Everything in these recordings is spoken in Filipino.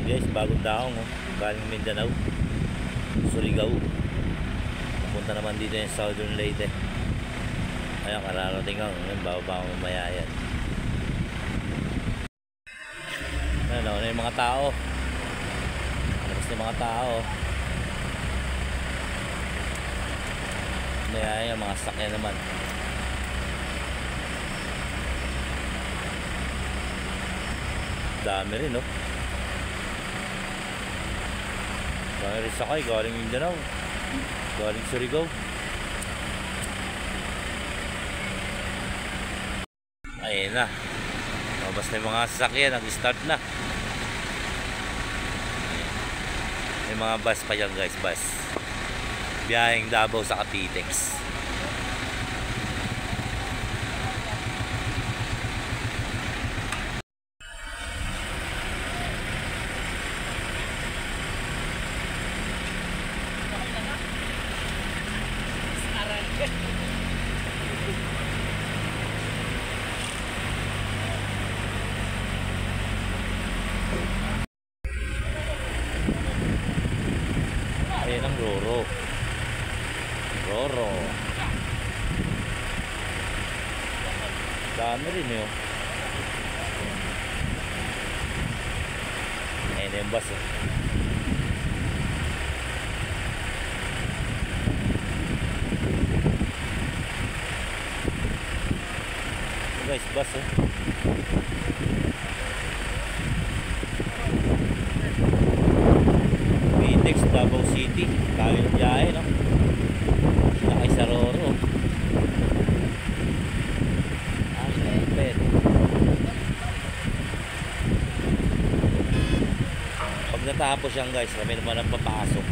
Guys, bagong daong galing Mindanao, Surigao, pupunta naman dito yung Southern Leyte. Ayun, kararating lang, bababa ko mamaya yan. Ayun, ano yung mga tao, alas yung mga tao. Mamaya yan, mga sakya naman. Dami rin, no? Dami rin sakay, galing Mindanao, galing Surigao. Ayun na, mabas na yung mga sasakyan, nag-start na. May mga bus pa yan guys, bus. Biyaheng Davao sa Capitex. Ayan ang Roro. Roro. Dami rin yun. Ayan na yung bus eh. Guys, bus eh. Capitex, Davao City. Tayo ng biyahe, no? Nakay sa Roro. Siyempre. Pag natapos yan guys, kami naman ang papasok.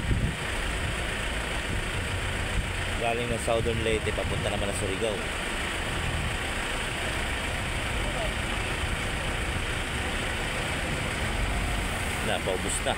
Galing ng Southern Leyte, papunta naman ng Surigao. Na, paubos na.